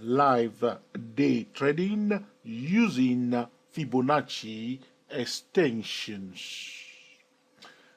live day trading using Fibonacci extensions.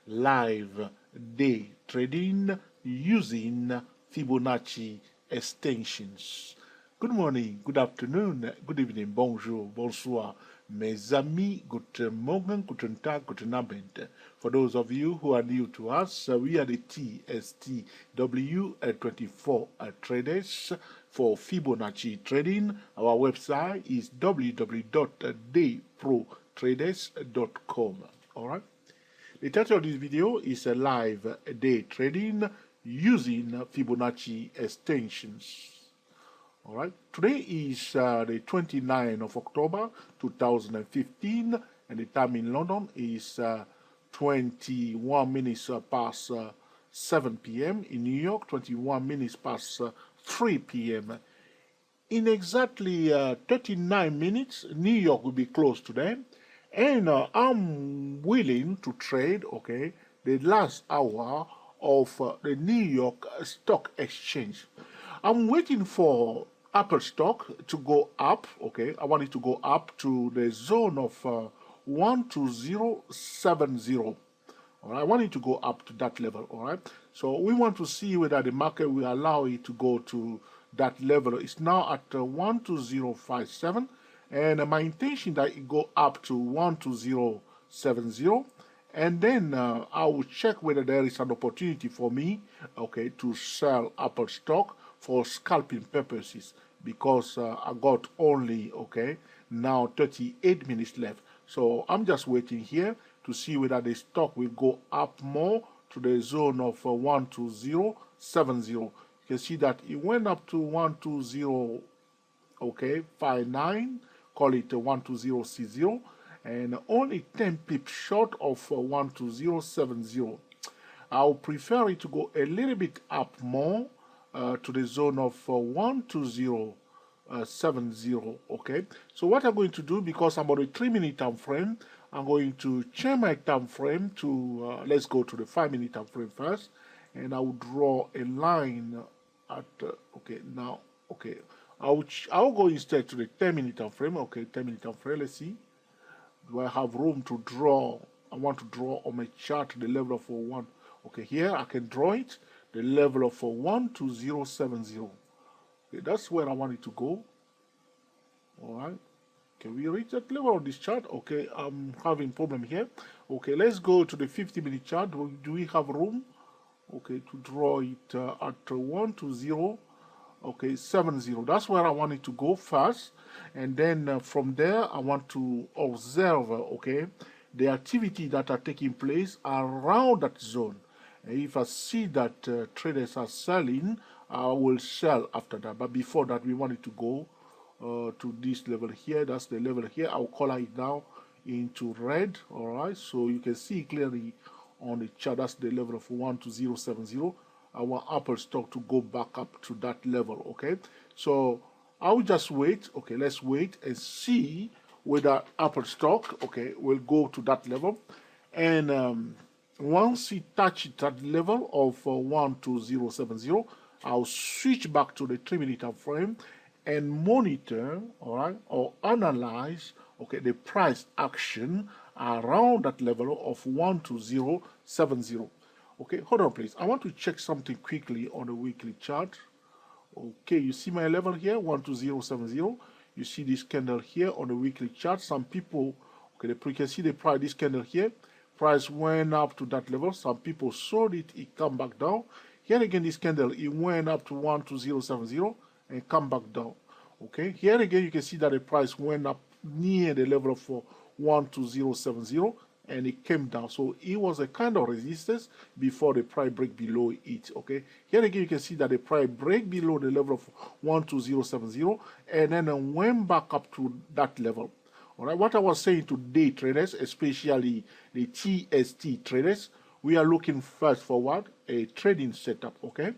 Live day trading using Fibonacci extensions. Good morning, good afternoon, good evening, bonjour, bonsoir, mes amis, guten Morgen, guten Tag, guten Abend. For those of you who are new to us, we are the TSTW24 traders for Fibonacci trading. Our website is www.dayprotraders.com. All right. The title of this video is a live day trading using Fibonacci extensions. All right. Today is the 29th of October 2015, and the time in London is 21 minutes past 7 p.m. In New York, 21 minutes past 3 p.m. In exactly 39 minutes, New York will be closed today, and I'm willing to trade, okay, the last hour of the New York Stock Exchange. I'm waiting for Apple stock to go up, okay. I want it to go up to the zone of 12070. All right, I want it to go up to that level. All right, so we want to see whether the market will allow it to go to that level. It's now at 12057, and my intention that it go up to 12070, and then I will check whether there is an opportunity for me, okay, to sell Apple stock for scalping purposes, because I got only, okay, now 38 minutes left. So I'm just waiting here to see whether the stock will go up more to the zone of 12070. You can see that it went up to 120, okay, 59, call it 12060, and only 10 pips short of 12070. I'll prefer it to go a little bit up more to the zone of 12070. Okay, so what I'm going to do, because I'm on a 3-minute time frame, I'm going to change my time frame to let's go to the 5-minute time frame first, and I will draw a line at okay, now, okay, I'll go instead to the 10-minute time frame. Okay, 10-minute time frame. Let's see, do I have room to draw? I want to draw on my chart the level of 1. Okay, here I can draw it, the level of 12070. Okay, that's where I want it to go. All right, can we reach that level on this chart? Okay, I'm having problem here. Okay, let's go to the 50-minute chart. Do we have room, okay, to draw it at 120, okay, 70? That's where I want it to go first, and then from there I want to observe, okay, the activity that are taking place around that zone. If I see that traders are selling, I will sell after that. But before that, we want it to go to this level here. That's the level here. I'll color it now into red. All right, so you can see clearly on the chart. That's the level of 12070. I want Apple stock to go back up to that level. Okay, so I will just wait. Okay, let's wait and see whether Apple stock, okay, will go to that level, and once it touches that level of 12070, I'll switch back to the 3-minute time frame and monitor, all right, or analyze, okay, the price action around that level of 12070. Okay, hold on, please. I want to check something quickly on the weekly chart. Okay, you see my level here, 12070. You see this candle here on the weekly chart. Some people, okay, you can see the price, this candle here. Price went up to that level. Some people sold it, it come back down. Here again, this candle, it went up to 12070 and come back down. Okay, here again, you can see that the price went up near the level of 12070 and it came down. So it was a kind of resistance before the price break below it. Okay, here again, you can see that the price break below the level of 12070 and then went back up to that level. All right, what I was saying to day traders, especially the TST traders, we are looking first for what? A trading setup, okay?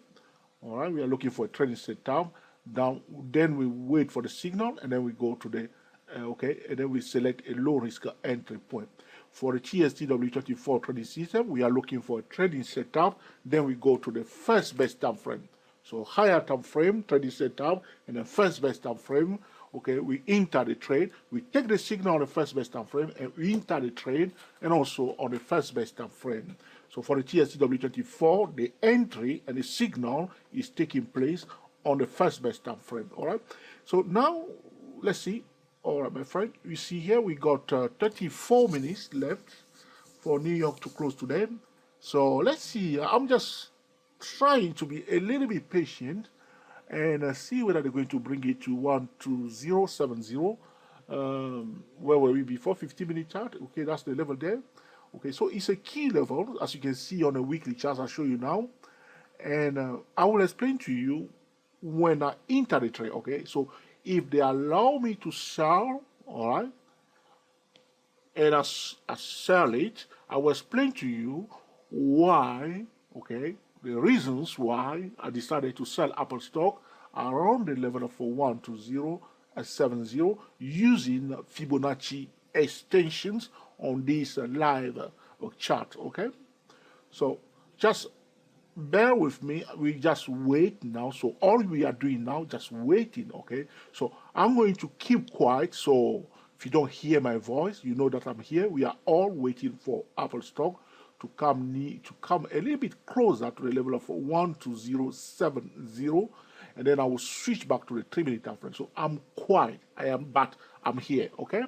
All right, we are looking for a trading setup. Then we wait for the signal, and then we go to the, okay, and then we select a low risk entry point. For the TSTW24 trading system, we are looking for a trading setup. Then we go to the first best time frame. So higher time frame, trading setup, and then first best time frame. Okay, we enter the trade, we take the signal on the first best time frame, and we enter the trade, and also on the first best time frame. So for the TSTW24, the entry and the signal is taking place on the first best time frame. All right. So now let's see. All right, my friend. You see here we got 34 minutes left for New York to close today. So let's see. I'm just trying to be a little bit patient and see whether they're going to bring it to 12070. Where were we before? 50-minute chart. Okay, that's the level there. Okay, so it's a key level, as you can see on a weekly chart. I'll show you now, and I will explain to you when I enter the trade. Okay, so if they allow me to sell, all right, and I sell it, I will explain to you why. Okay, the reasons why I decided to sell Apple stock around the level of 12070 using Fibonacci extensions on this live chart. Okay, so just bear with me. We just wait now. So all we are doing now, just waiting. Okay, so I'm going to keep quiet. So if you don't hear my voice, you know that I'm here. We are all waiting for Apple stock to come a little bit closer to the level of 12070, and then I will switch back to the 3-minute time frame. So I'm quiet. But I'm here. Okay.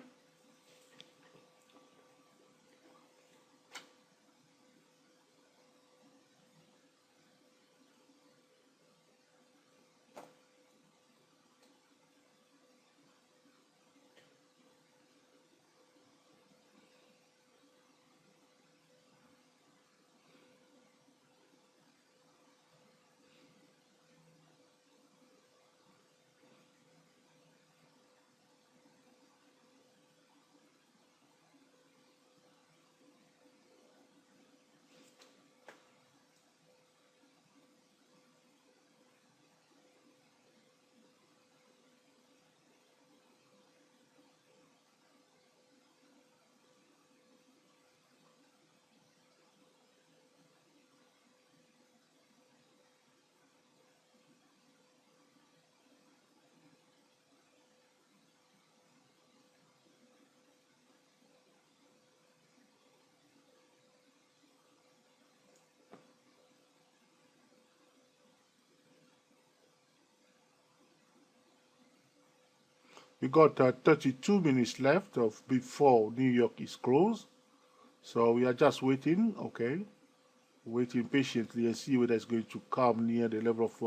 We got 32 minutes left of before New York is closed. So we are just waiting, okay, waiting patiently and see whether it's going to come near the level of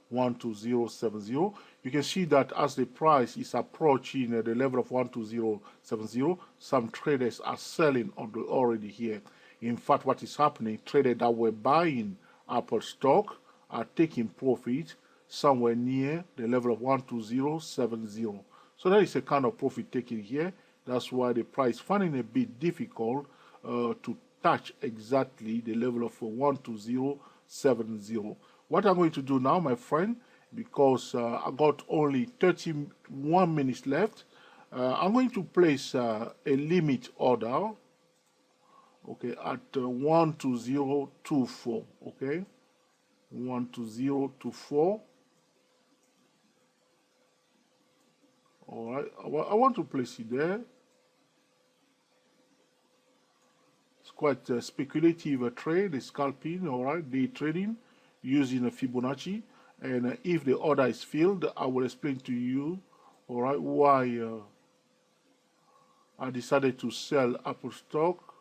12070. You can see that as the price is approaching the level of 12070, some traders are selling already here. In fact, what is happening, traders that were buying Apple stock are taking profit somewhere near the level of 12070. So that is a kind of profit taking here. That's why the price finding a bit difficult to touch exactly the level of 12070. What I'm going to do now, my friend, because I got only 31 minutes left, I'm going to place a limit order, okay, at 12024, okay, 12024. All right, I want to place it there. It's quite a speculative trade, the scalping, all right, day trading using a Fibonacci. And if the order is filled, I will explain to you, all right, why I decided to sell Apple stock.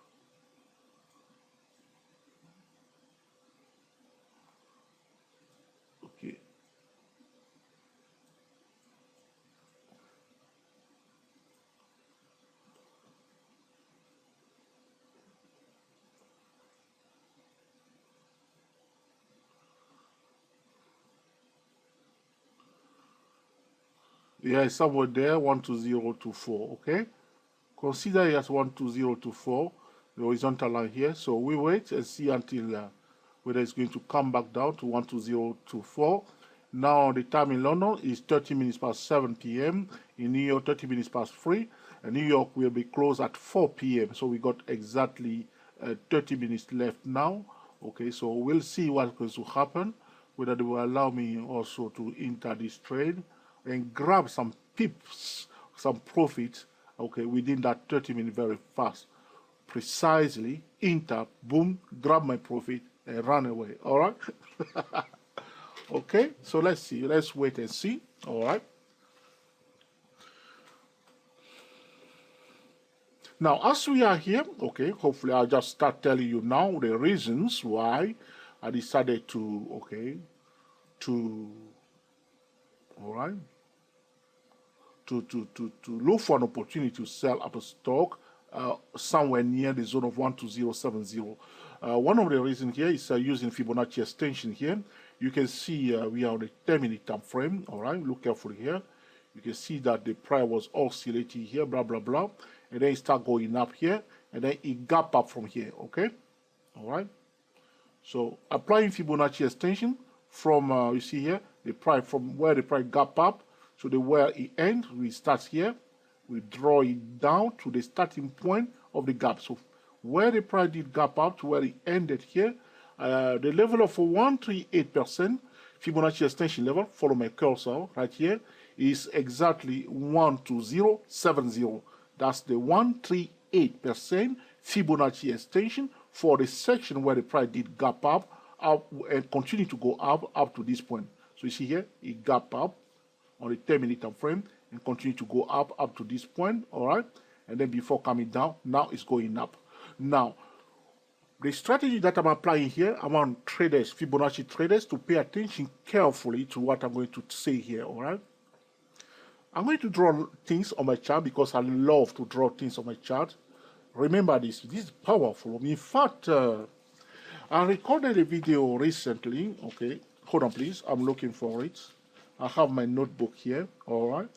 Okay. Yeah, somewhere there, 12024, okay? Consider it as 12024, the horizontal line here. So we wait and see until whether it's going to come back down to 12024. Now the time in London is 30 minutes past 7 p.m. In New York, 30 minutes past 3. And New York will be closed at 4 p.m. So we got exactly 30 minutes left now. Okay, so we'll see what's going to happen. whether they will allow me also to enter this trade and grab some pips, some profit, okay, within that 30 minutes very fast. Precisely, enter, boom, grab my profit and run away, all right? Okay, so let's see, let's wait and see, all right? Now, as we are here, okay, hopefully I'll just start telling you now the reasons why I decided to, okay, all right, to look for an opportunity to sell up a stock somewhere near the zone of 12070. One of the reasons here is using Fibonacci extension here. You can see we are on the 10-minute time frame, all right, look carefully here. You can see that the price was oscillating here, blah, blah, blah, and then it start going up here, and then it gap up from here, okay, all right. So applying Fibonacci extension from, you see here, the price from where the price gap up to the where it ends, we start here, we draw it down to the starting point of the gap. So where the price did gap up to where it ended here, the level of 138% Fibonacci extension level, follow my cursor right here, is exactly 12070. That's the 138% Fibonacci extension for the section where the price did gap up and continue to go up to this point. So you see here, it gap up on the 10-minute time frame and continue to go up to this point, all right? And then before coming down, now it's going up. Now, the strategy that I'm applying here, I want traders, Fibonacci traders, to pay attention carefully to what I'm going to say here, all right? I'm going to draw things on my chart because I love to draw things on my chart. Remember this is powerful. In fact, I recorded a video recently, okay? Hold on, please. I'm looking for it. I have my notebook here, all right?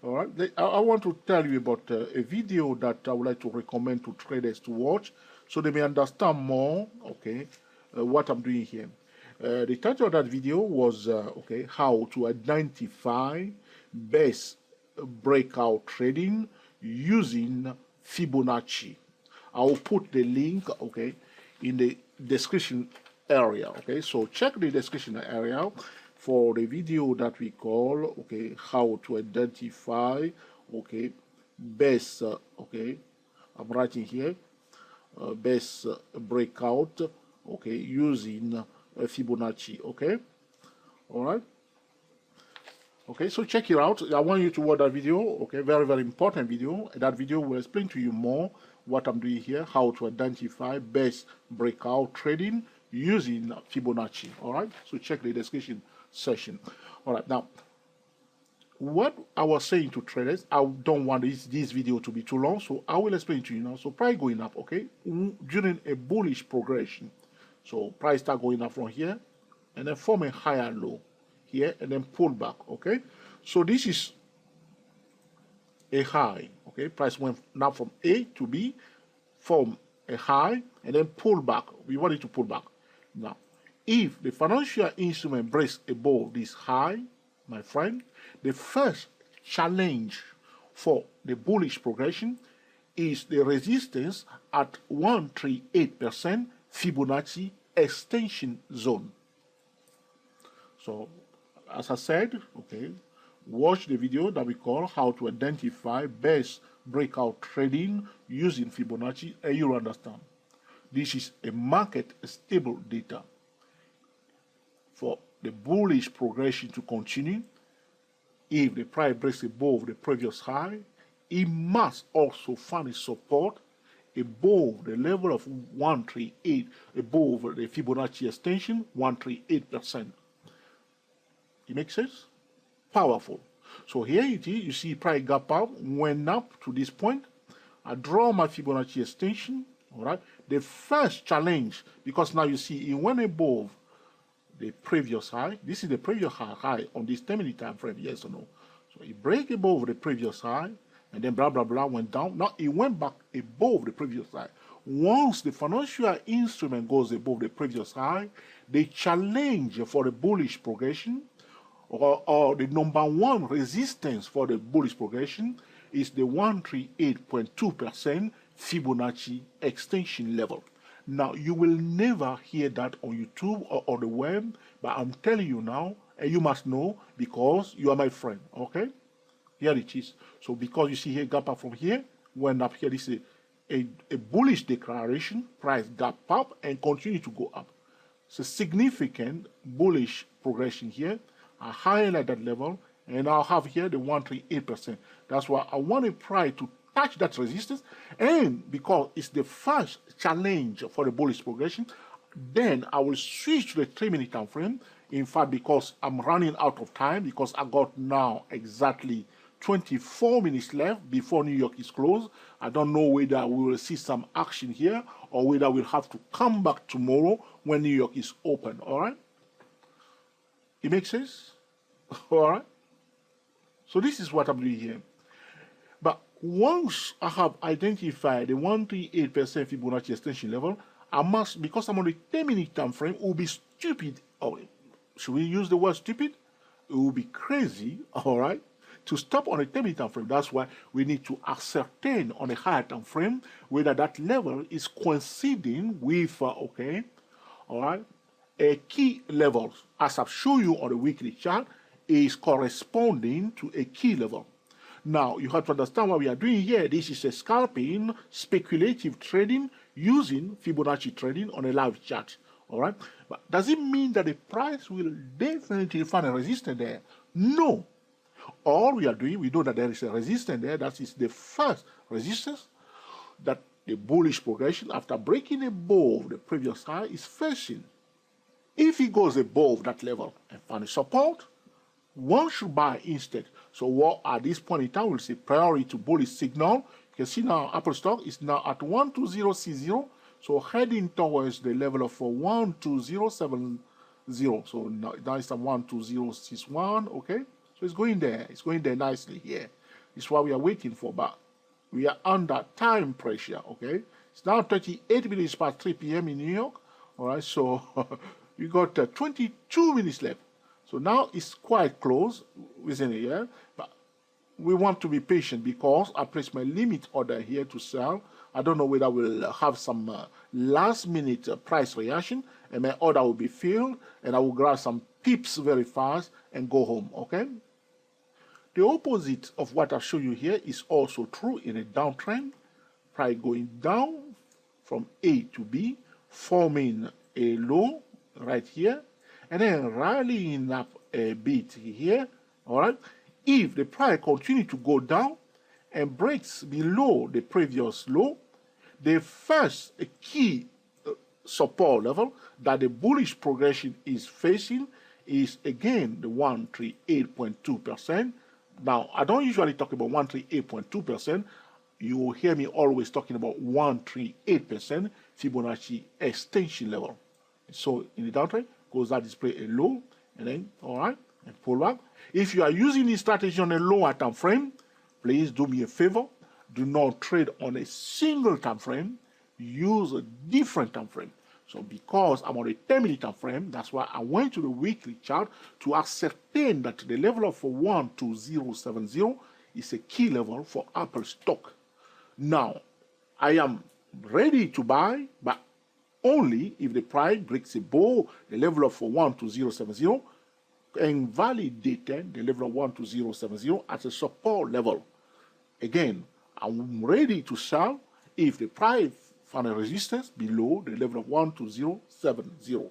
All right. I want to tell you about a video that I would like to recommend to traders to watch so they may understand more, okay, what I'm doing here. The title of that video was, okay, how to identify best breakout trading using Fibonacci. I will put the link, okay, in the description area, okay? So check the description area for the video that we call, okay, how to identify, okay, best, okay, I'm writing here, best breakout, okay, using Fibonacci, okay, all right. Okay, so check it out. I want you to watch that video, okay, very, very important video. That video will explain to you more what I'm doing here, how to identify best breakout trading using Fibonacci, all right? So check the description section. All right, now, what I was saying to traders, I don't want this video to be too long, so I will explain to you now. So price going up, okay, during a bullish progression. So price start going up from here, and then form a higher low here, and then pull back, okay? So this is a high, okay? Price went now from A to B, form a high, and then pull back. We want it to pull back. Now, if the financial instrument breaks above this high, my friend, the first challenge for the bullish progression is the resistance at 138% Fibonacci extension zone. So, as I said, okay, watch the video that we call how to identify best breakout trading using Fibonacci, and you'll understand. This is a market stable data. For the bullish progression to continue, if the price breaks above the previous high, it must also find its support above the level of 138, above the Fibonacci extension, 138%. It makes sense? Powerful. So here it is, you see price gap up, went up to this point. I draw my Fibonacci extension, all right? The first challenge, because now you see it went above the previous high. This is the previous high on this 10-minute time frame, yes or no? So it break above the previous high, and then blah, blah, blah went down. Now it went back above the previous high. Once the financial instrument goes above the previous high, the challenge for the bullish progression, or the number one resistance for the bullish progression, is the 138.2% Fibonacci extension level. Now, you will never hear that on YouTube or on the web, but I'm telling you now, and you must know because you are my friend, okay? Here it is. So because you see here, gap up from here, went up here, this is a bullish declaration, price gap up and continue to go up. It's a significant bullish progression here. I highlight that level, and I'll have here the 138%. That's why I want to try to touch that resistance, and because it's the first challenge for the bullish progression, then I will switch to the 3-minute time frame. In fact, because I'm running out of time, because I got now exactly 24 minutes left before New York is closed. I don't know whether we will see some action here or whether we'll have to come back tomorrow when New York is open, all right? It makes sense? All right? So this is what I'm doing here. But once I have identified the 138% Fibonacci extension level, I must, because I'm on the 10-minute time frame, it will be stupid. Or should we use the word stupid? It will be crazy, all right, to stop on a 10-minute time frame. That's why we need to ascertain on a higher time frame whether that level is coinciding with, okay, all right, a key level, as I've shown you on the weekly chart, is corresponding to a key level. Now, you have to understand what we are doing here. This is a scalping, speculative trading using Fibonacci trading on a live chart. All right? But does it mean that the price will definitely find a resistance there? No. All we are doing, we know that there is a resistance there. That is the first resistance that the bullish progression, after breaking above the previous high, is facing. If it goes above that level and find a support, one should buy instead. So what at this point in time we'll say priority to bullish signal. You can see now Apple stock is now at 12060, so heading towards the level of 12070. So now it's at 12061. Okay, so it's going there. It's going there nicely here. It's what we are waiting for, but we are under time pressure. Okay, it's now 38 minutes past 3 p.m. in New York. All right, so we got 22 minutes left. So now it's quite close within a year, but we want to be patient because I placed my limit order here to sell. I don't know whether we'll have some last minute price reaction and my order will be filled and I will grab some pips very fast and go home, okay? The opposite of what I've shown you here is also true in a downtrend. Price going down from A to B, forming a low right here, and then rallying up a bit here, all right? If the price continues to go down and breaks below the previous low, the first key support level that the bullish progression is facing is again the 138.2%. Now, I don't usually talk about 138.2%. You will hear me always talking about 138% Fibonacci extension level. So in the downtrend, goes that display a low, and then, all right, and pull back. If you are using this strategy on a lower time frame, please do me a favor. Do not trade on a single time frame. Use a different time frame. So because I'm on a 10-minute time frame, that's why I went to the weekly chart to ascertain that the level of 12070 is a key level for Apple stock. Now, I am ready to buy, but only if the price breaks above the level of 12070 and validated the level of 12070 as a support level. Again, I'm ready to sell if the price found a resistance below the level of 12070.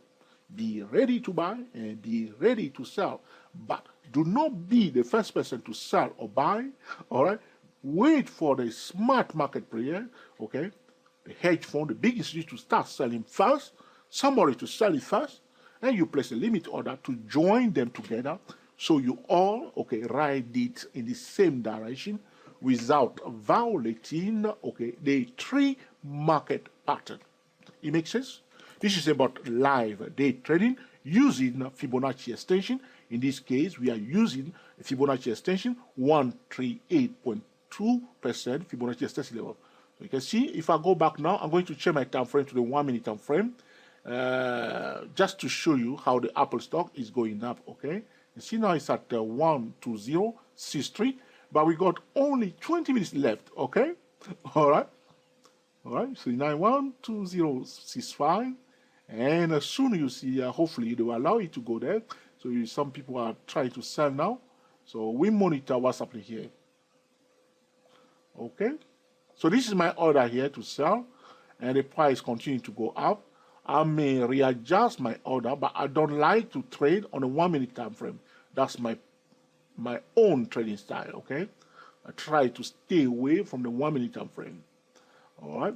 Be ready to buy and be ready to sell. But do not be the first person to sell or buy, all right? Wait for the smart market player, okay? The hedge fund, the big institute to start selling first, somebody to sell it first, and you place a limit order to join them together so you all, okay, ride it in the same direction without violating, okay, the three market pattern. It makes sense? This is about live day trading using Fibonacci extension. In this case, we are using Fibonacci extension 138.2% Fibonacci extension level. So you can see if I go back now, I'm going to change my time frame to the 1-minute time frame just to show you how the Apple stock is going up. Okay, you see now it's at 12063, but we got only 20 minutes left. Okay, all right. All right, so 912065, and soon you see, hopefully they will allow it to go there. So some people are trying to sell now. So we monitor what's happening here. Okay, so this is my order here to sell, and the price continues to go up. I may readjust my order, but I don't like to trade on a 1 minute time frame. That's my own trading style. Okay, I try to stay away from the 1 minute time frame. All right.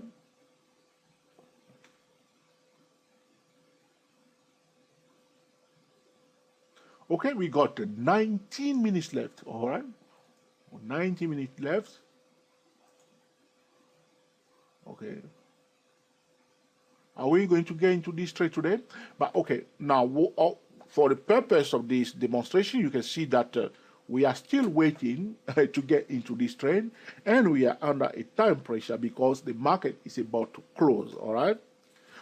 Okay, we got 19 minutes left. All right, 90 minutes left. Okay, are we going to get into this trade today? But okay, now for the purpose of this demonstration, you can see that we are still waiting to get into this trade, and we are under a time pressure because the market is about to close. All right.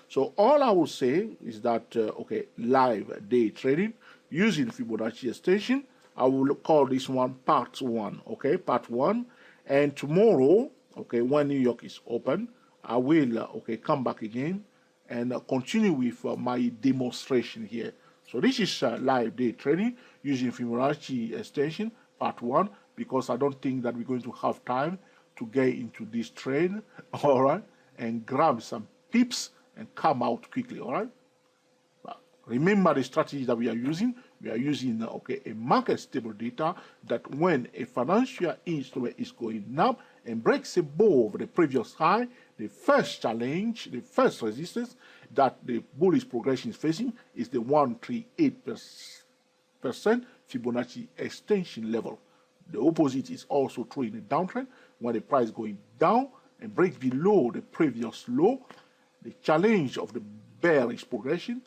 So all I will say is that okay, live day trading using Fibonacci extension. I will call this one part one. Okay, part one. And tomorrow, okay, when New York is open, I will okay come back again and continue with my demonstration here. So this is live day trading using Fibonacci extension part one, because I don't think that we're going to have time to get into this trade. All right, and grab some pips and come out quickly. All right. But remember the strategy that we are using. We are using okay, a market stable data that when a financial instrument is going up and breaks above the previous high, the first challenge, the first resistance that the bullish progression is facing is the 138% Fibonacci extension level. The opposite is also true in a downtrend. When the price is going down and breaks below the previous low, the challenge of the bearish progression,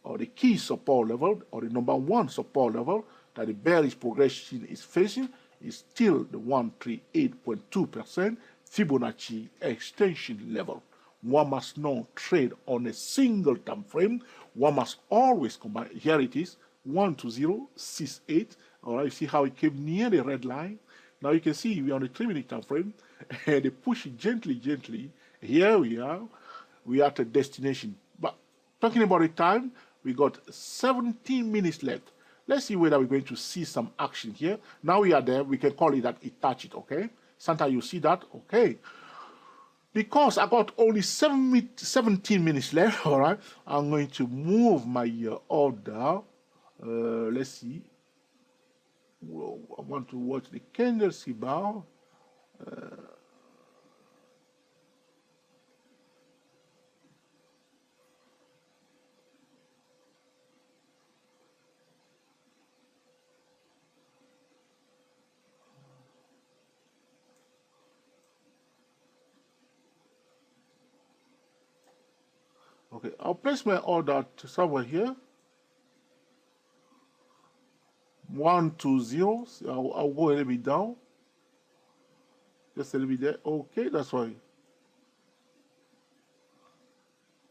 or the key support level, or the number one support level that the bearish progression is facing, is still the 138.2% Fibonacci extension level. One must not trade on a single time frame. One must always combine. Here it is, 12068. All right, you see how it came near the red line. Now you can see we're on the 3 minute time frame, and they push it gently, gently. Here we are. We are at a destination. But talking about the time, we got 17 minutes left. Let's see whether we're going to see some action here. Now we are there. We can call it that it touched it, okay? Sometimes you see that, okay? Because I got only 17 minutes left, all right? I'm going to move my order. Let's see. Whoa, I want to watch the candlestick bar. Okay, I'll place my order to somewhere here. 120. I'll go a little bit down. Just a little bit there. Okay, that's fine.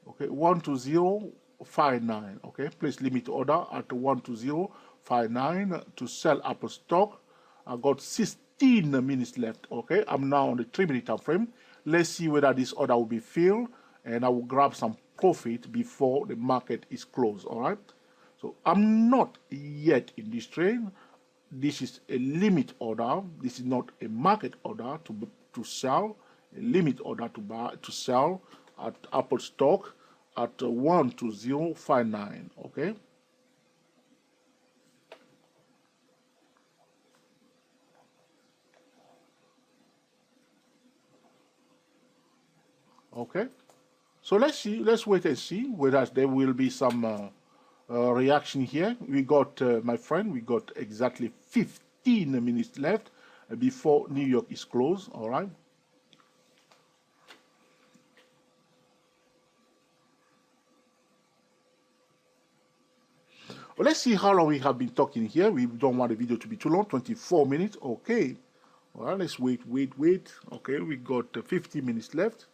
Okay, 12059. Okay, place limit order at 12059 to sell Apple stock. I got 16 minutes left. Okay, I'm now on the 3 minute time frame. Let's see whether this order will be filled, and I will grab some profit before the market is closed. All right. So I'm not yet in this trade. This is a limit order. This is not a market order to sell. A limit order to sell at Apple stock at 12059. Okay. Okay. So let's see. Let's wait and see whether there will be some reaction here. We got, my friend, we got exactly 15 minutes left before New York is closed. All right. Well, let's see how long we have been talking here. We don't want the video to be too long. 24 minutes. Okay. Well, let's wait. Okay, we got 50 minutes left.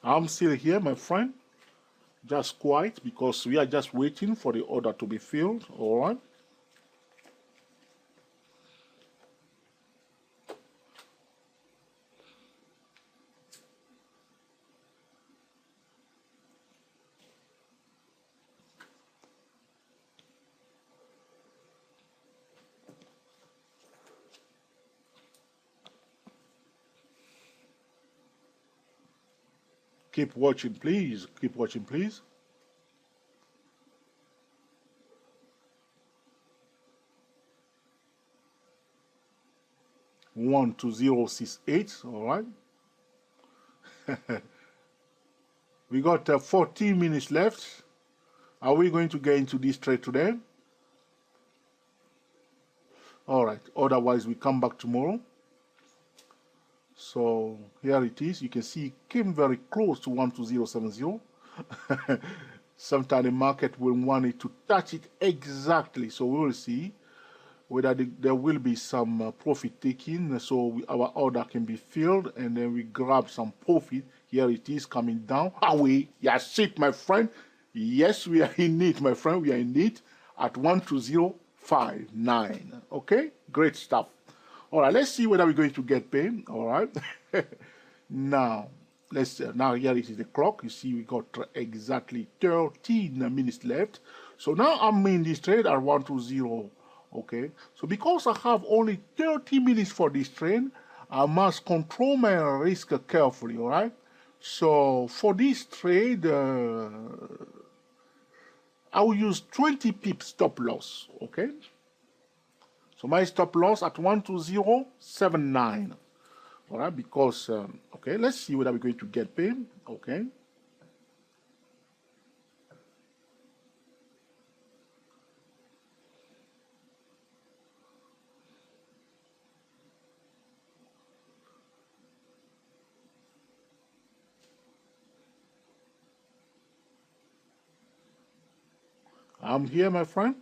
I'm still here, my friend. Just quiet because we are just waiting for the order to be filled. All right. Keep watching, please. Keep watching, please. One to 068. All right. We got 14 minutes left. Are we going to get into this trade today? All right. Otherwise, we come back tomorrow. So here it is. You can see it came very close to 12070. Sometimes the market will want it to touch it exactly. So we will see whether there will be some profit taking. So our order can be filled and then we grab some profit. Here it is coming down. Away. Yes, it, my friend. Yes, we are in it, my friend. We are in it at 12059. Okay, great stuff. All right, let's see whether we're going to get paid. All right. Now, now here it is the clock. You see, we got exactly 13 minutes left. So now I'm in this trade at 120. Okay. So because I have only 30 minutes for this trade, I must control my risk carefully. All right. So for this trade, I will use 20 pips stop loss. Okay. So my stop loss at 12079. All right, because, okay, let's see whether we're going to get paid. Okay. I'm here, my friend.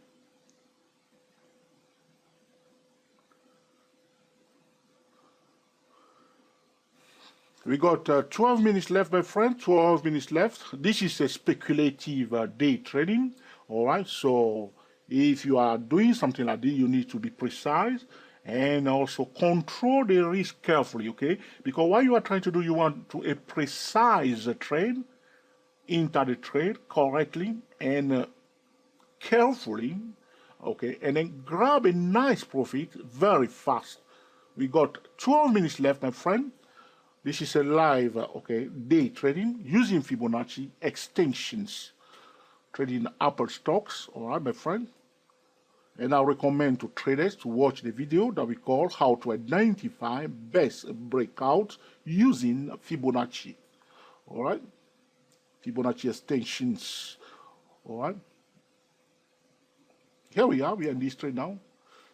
We got 12 minutes left, my friend. 12 minutes left. This is a speculative day trading. All right. So if you are doing something like this, you need to be precise and also control the risk carefully. Okay. Because what you are trying to do, you want to a precise trade, enter the trade correctly and carefully. Okay. And then grab a nice profit very fast. We got 12 minutes left, my friend. This is a live, okay, day trading using Fibonacci extensions, trading Apple stocks, all right, my friend. And I recommend to traders to watch the video that we call how to identify best breakouts using Fibonacci, all right, Fibonacci extensions, all right. Here we are in this trade now.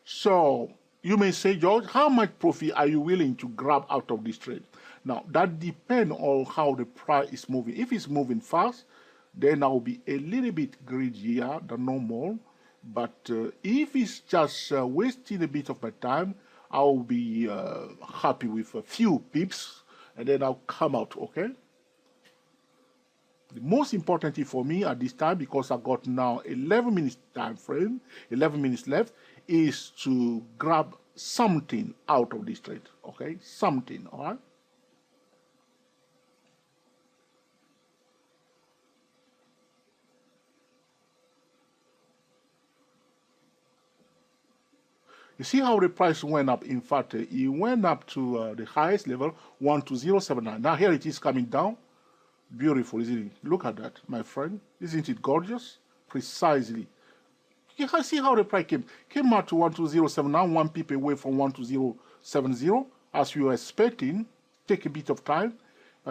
So you may say, George, how much profit are you willing to grab out of this trade? Now, that depends on how the price is moving. If it's moving fast, then I'll be a little bit greedier than normal. But if it's just wasting a bit of my time, I'll be happy with a few pips, and then I'll come out, okay? The most important thing for me at this time, because I got now 11 minutes time frame, 11 minutes left, is to grab something out of this trade, okay? Something, all right? You see how the price went up. In fact, it went up to the highest level, 12079. Now here it is coming down. Beautiful, isn't it? Look at that, my friend. Isn't it gorgeous? Precisely. You can see how the price came out to 12079, one pip away from 12070, as we were expecting. Take a bit of time.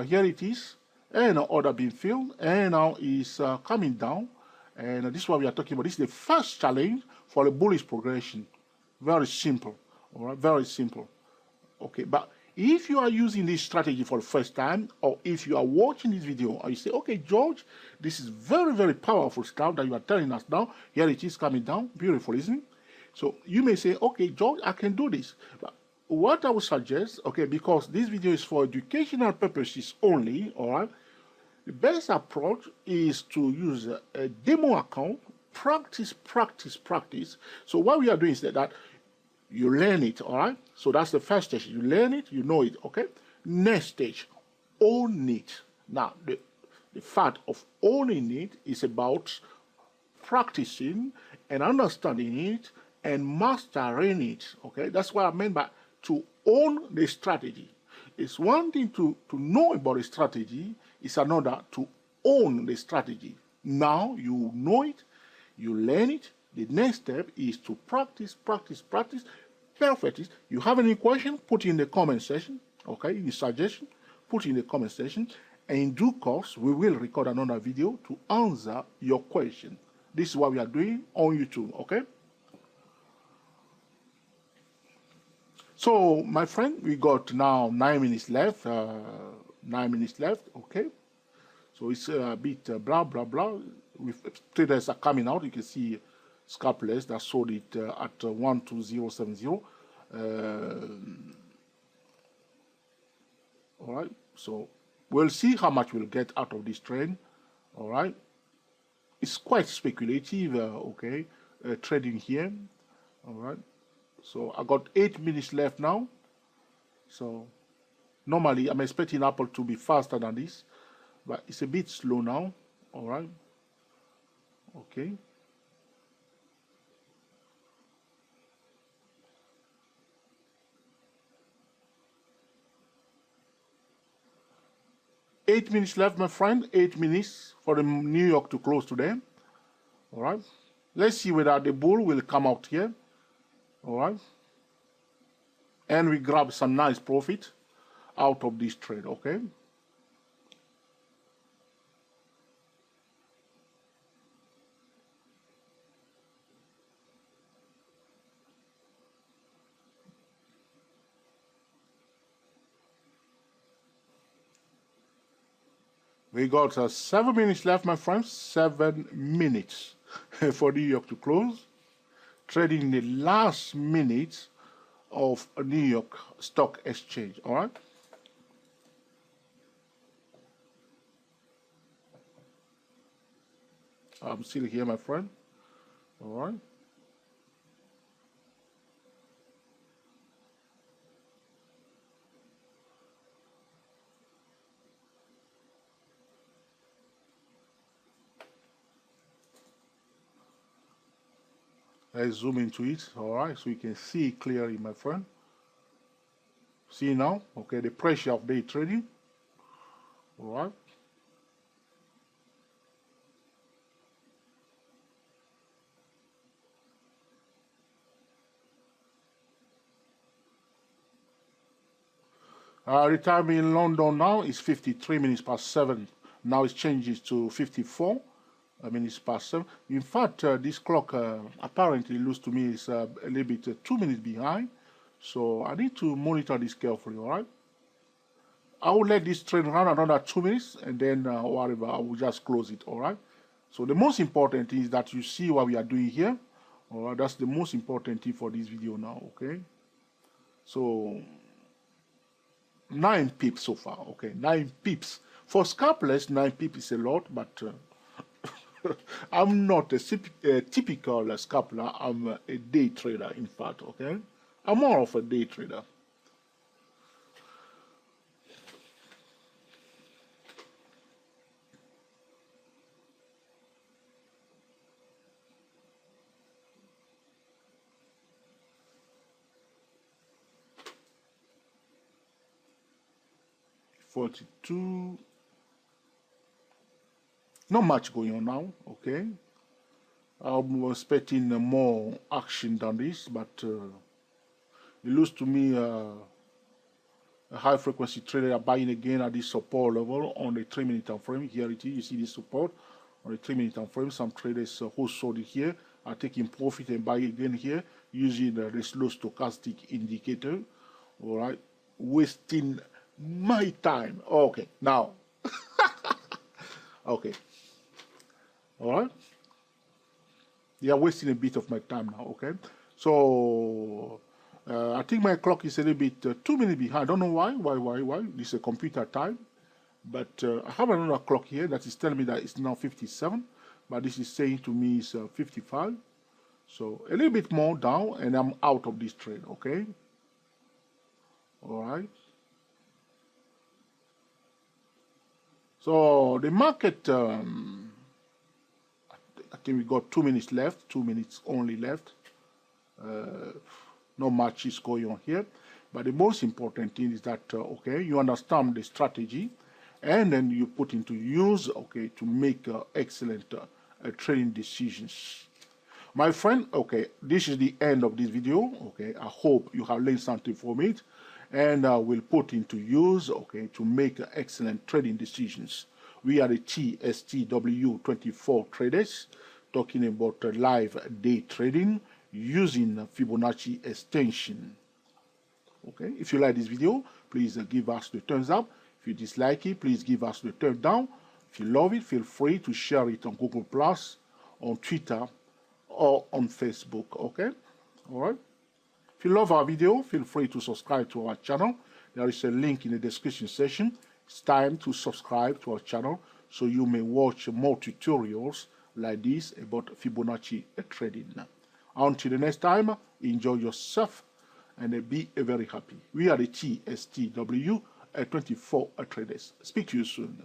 Here it is, and order being filled, and now it's coming down. And this is what we are talking about. This is the first challenge for a bullish progression. Very simple, all right, very simple. Okay, but if you are using this strategy for the first time, or if you are watching this video and you say, okay, George, this is very, very powerful stuff that you are telling us now. Here it is coming down. Beautiful, isn't it? So you may say, okay, George, I can do this. But what I would suggest, okay, because this video is for educational purposes only, all right, The best approach is to use a demo account, practice. So what we are doing is that you learn it, all right? So that's the first stage. You learn it, you know it, okay? Next stage, own it. Now, the fact of owning it is about practicing and understanding it and mastering it, okay? That's what I meant by to own the strategy. It's one thing to know about a strategy, it's another to own the strategy. Now you know it, you learn it. The next step is to practice, perfect it. You have any question, put in the comment section, okay? Any suggestion, put in the comment section. And in due course, we will record another video to answer your question. This is what we are doing on YouTube, okay? So, my friend, we got now 9 minutes left. 9 minutes left, okay? So it's a bit blah, blah, blah. With traders are coming out. You can see scalpers that sold it at 12070. All right, so we'll see how much we'll get out of this trade. All right, it's quite speculative, okay, trading here. All right, so I got 8 minutes left now. So normally I'm expecting Apple to be faster than this, but it's a bit slow now. All right, okay. Eight minutes left, my friend. 8 minutes for the New York to close today. All right. Let's see whether the bull will come out here. All right. And we grab some nice profit out of this trade, okay? We got 7 minutes left, my friends. 7 minutes for New York to close. Trading in the last minutes of a New York Stock Exchange, all right? I'm still here, my friend. All right. Let's zoom into it, all right, so you can see it clearly, my friend. See now, okay, the pressure of day trading, all right. The time in London now is 53 minutes past 7. Now it changes to 54 minutes past 7. In fact, this clock apparently looks to me is a little bit 2 minutes behind. So I need to monitor this carefully, all right? I will let this trade run another 2 minutes and then whatever, I will just close it, all right? So the most important thing is that you see what we are doing here. All right, that's the most important thing for this video now, okay? So 9 pips so far, okay, 9 pips. For scalpers, 9 pips is a lot, but I'm not a typical scalper. I'm a day trader, in fact, okay? I'm more of a day trader. $42. Not much going on now, okay? I'm expecting more action than this, but it looks to me a high frequency trader are buying again at this support level on the 3-minute time frame. Here it is, you see this support on the 3-minute time frame. Some traders who sold it here are taking profit and buying again here using the slow stochastic indicator. All right, wasting my time. Okay, now, okay, all right. They are wasting a bit of my time now. Okay, so I think my clock is a little bit 2 minutes behind. I don't know why. This is a computer time. But I have another clock here that is telling me that it's now 57, but this is saying to me it's 55. So a little bit more down and I'm out of this trade, okay? All right. So the market, I think we got 2 minutes left, 2 minutes only left. Not much is going on here. But the most important thing is that, okay, you understand the strategy and then you put into use, okay, to make excellent trading decisions. My friend, okay, this is the end of this video, okay. I hope you have learned something from it and will put into use, okay, to make excellent trading decisions. We are the TSTW24 traders talking about live day trading using Fibonacci extension. Okay, if you like this video, please give us the thumbs up. If you dislike it, please give us the thumbs down. If you love it, feel free to share it on Google+, on Twitter, or on Facebook, okay? All right? If you love our video, feel free to subscribe to our channel. There is a link in the description section. It's time to subscribe to our channel so you may watch more tutorials like this about Fibonacci trading. Until the next time, enjoy yourself and be very happy. We are the TSTW 24 traders. Speak to you soon.